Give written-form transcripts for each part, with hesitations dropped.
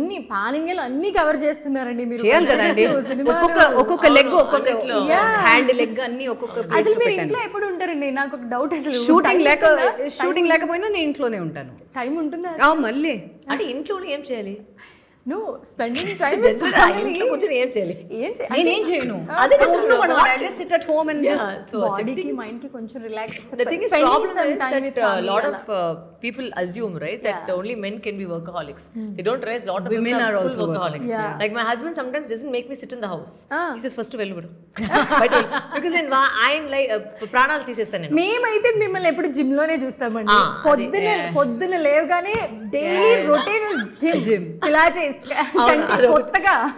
అన్ని పాన్ ఇండియాలో అన్ని కవర్ చేస్తున్నారండి మీరు. చేయాలి కదండి, ఒక్కొక్క లెగ్ ఒక్కొక్క హ్యాండ్ లెగ్ అన్ని ఒక్కొక్క. అసలు మీరు ఇంట్లో ఎప్పుడు ఉంటారండి? నాకు ఒక డౌట్, అసలు షూటింగ్ లేకపోయినా నేను ఇంట్లోనే ఉంటాను. టైం ఉంటుందా మళ్ళీ? అంటే ఇంట్లోనే ఏం చేయాలి? No, spending time with family. ఇంట్లో కూర్చొని ఏం చేయాలి? నేనేం చేయను. అదే I just sit at home and బాడీకి మైండ్ కి కొంచెం relax. The thing is, problem is that a lot of people assume, right, that only men can be workaholics. They don't realize a lot of women are also workaholics. Like my husband sometimes doesn't make me sit in the house. He says first వెళ్ళిపోడు. Because then ఆయన like ప్రాణాలు తీసేస్తాను నేను. మేమైతే మిమ్మల్ని ఎప్పుడు gym లోనే చూస్తామండి. పొద్దున లేవగానే daily routine gym, Pilates.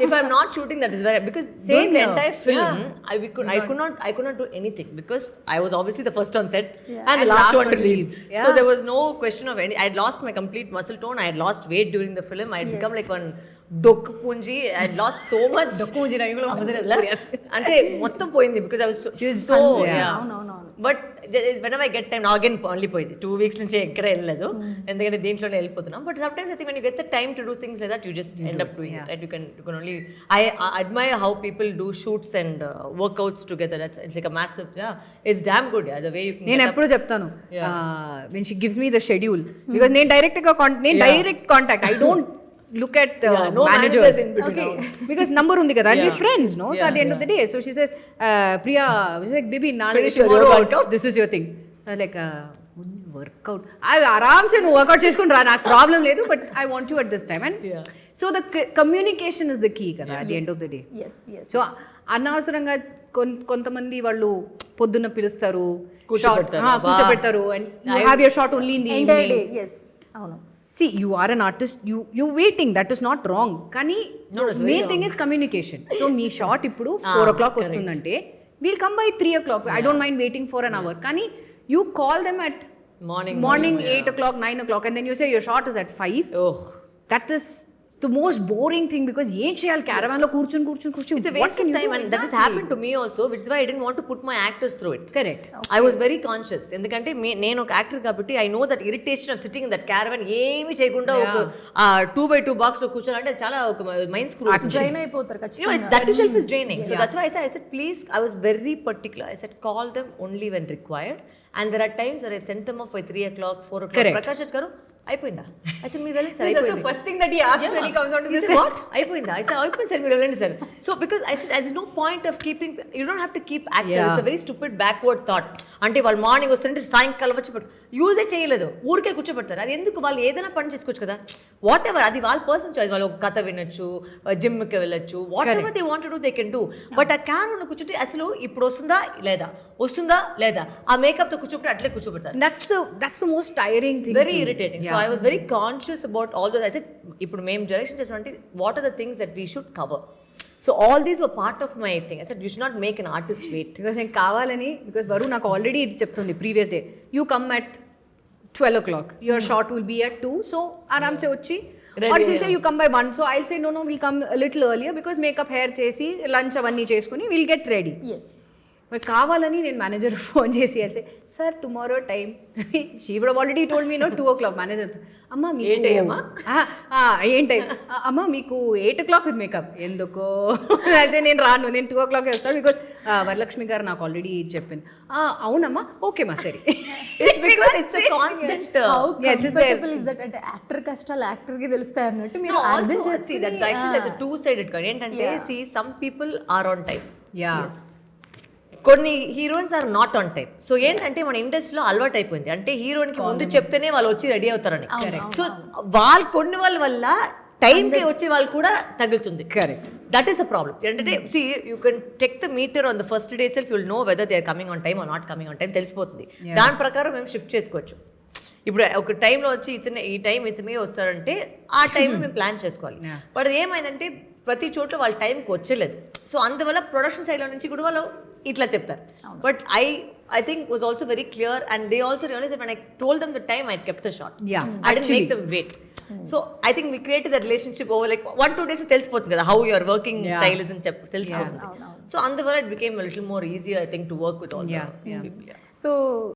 If I'm not shooting, that is very, because saying the entire film, I could not do anything because I was obviously the first on set and the last one to leave. So there was no question of any. I had lost my complete muscle tone. I had lost weight during the film. I had become like one dokku punji. I had lost so much. Dokku punji na inglo ante mottham poyindi because I was so no. But whenever I get time, now again only పోయింది 2 weeks నుంచి ఎక్కడ వెళ్ళలేదు, ఎందుకంటే దీంట్లోనే వెళ్ళిపోతున్నాం. But some times I think when you get the time to do things like that, you just end up doing it, right? You can only, I admire how people do shoots and workouts together. It's like a massive, it's damn good, the way you can. నేను ఎప్పుడు చెప్తాను when she gives me the schedule, because నేను direct contact, I don't look at the managers in between. Okay. Because number undi kada, and we friends, no? So at the end of the day, so she says, Priya, she's like, baby, tomorrow this is your thing. So I'm like, workout, I aram se nu workout cheskoni ra, నాకు problem లేదు, but I want you at this time. And so the communication is the key kada at the end of the day. Yes. So అనవసరంగా కొంతమంది వాళ్ళు పొద్దున్న పిలుస్తారు, కూర్చోబెడతారు, and you have your shot only in the evening. Yes, అవును. See, you are an artist, you're waiting, that is not wrong. Kani main thing is communication. So me shot ippudu 4 o'clock ostundante, we'll come by 3 o'clock. I don't mind waiting for an hour. Kani you call them at morning 8 o'clock, 9 o'clock, and then you say your shot is at 5. That is the most boring thing, because ఏం చేయాలి caravan లో కూర్చొని it's a waste of time, and that has happened to me also, which is why I didn't want to put my actors through it. Correct. I was very conscious, ఎందుకంటే నేను ఒక actor కాబట్టి I know that irritation of sitting in that caravan, ఏమీ చేయకుండా ఒక 2x2 box లో కూర్చోాలంటే చాలా ఒక మైండ్ స్క్రూ డ్రైన్ అయిపోతారు ఖచ్చితంగా. That itself is draining. So that's why I said please, I was very particular. I said call them only when required, and there are times where I sent them off by 3 o'clock, 4 o'clock. Prakash Raj garu అయిపోయిందా? I said మీరు వెళ్ళండి sir, అయిపోయింది. First thing that he asks when he comes on to the set, what అయిపోయిందా? I said అయిపోయింది sir, మీరు వెళ్ళండి sir. So because I said there's no point of keeping, you don't have to keep actors. It's a very stupid backward thought. అంటే వాళ్ళు morning వస్తుంటే సాయంకాలం వచ్చి యూజే చేయలేదు, ఊరికే కూర్చోబెడతారు. అది ఎందుకు? వాళ్ళు ఏదైనా పని చేసుకోవచ్చు కదా. వాట్ ఎవర్, అది వాళ్ళ పర్సనల్ చాయిస్. వాళ్ళు ఒక కథ వినొచ్చు, జిమ్కి వెళ్ళొచ్చు, what ever they want to do they can do. But ఆ క్యారవన్ కూర్చుంటే అసలు ఇప్పుడు వస్తుందా లేదా ఆ మేకప్ తో కూర్చోబెట్టి అట్లే కూర్చోబెడతారు. that's the most tiring thing, very irritating. So I was very conscious about all those. I said ఇప్పుడు మేము డైరెక్షన్ చేస్తున్నట్టు what are the things that we should cover. So all these were part of my thing. I said you should not make an artist wait. Because నేను కావాలని, because వరు నాకు already ఇది చెప్తుంది previous day, you come at 12 o'clock, your shot will be at 2, so ఆరామ్సే వచ్చి, or she'll say you come by 1, so I'll say no, we'll come a little earlier because makeup hair చేసి lunch అవన్నీ చేసుకుని we'll get ready. Yes. మరి కావాలని నేను manager phone చేసి అయితే sir tomorrow time, she would already told me 2 o'clock. Manager అమ్మ మీకు ఏం టైం అమ్మ మీకు 8 o'clock విత్ మేకప్, ఎందుకో అయితే నేను రాను, నేను 2 o'clock వస్తాను, బికాస్ వరలక్ష్మి గారు నాకు ఆల్రెడీ చెప్పింది. అవునమ్మా, ఓకే మా సరే. It's a constant. How comfortable is that? అంటే యాక్టర్ కష్టాలు యాక్టర్ కి తెలుస్తాయి అన్నట్టు మీరు అర్థం చేసి, that actually that's a two-sided coin. ఏంటంటే see, some people are on time. Yes. కొన్ని heroines are not on time. So ఏంటంటే మన ఇండస్ట్రీలో అలవాటు అయిపోయింది, అంటే హీరోయిన్ కి ముందు చెప్తేనే వాళ్ళు వచ్చి రెడీ అవుతారని. సో కొన్ని వాళ్ళ వల్ల టైంకి వచ్చే వాళ్ళు కూడా తగులుతుంది. Correct. That is a problem. ఏంటంటే see, you can take the meter on the first day itself, you will know whether they are coming on time or not coming on time, తెలిసిపోతుంది. దాని ప్రకారం మేము షిఫ్ట్ చేసుకోవచ్చు. ఇప్పుడు ఒక టైంలో వచ్చి ఈ టైం ఇతనే వస్తారంటే ఆ టైం మేము ప్లాన్ చేసుకోవాలి. బట్ అది ఏమైందంటే ప్రతి చోట్ల వాళ్ళ టైంకి వచ్చేలేదు. సో అందువల్ల ప్రొడక్షన్ సైడ్లో నుంచి కూడా వాళ్ళు ఇట్లా చెప్తారు. But I think was also very clear, and they also realized that when I told them the time, I kept the shot. I didn't make them wait. So I think we created that relationship over like 1-2 days తెలిసిపోతుంది కదా how your working style is అని తెలిసిపోతుంది. So అందువల్ల it became a little more easier, I think, to work with all the people. So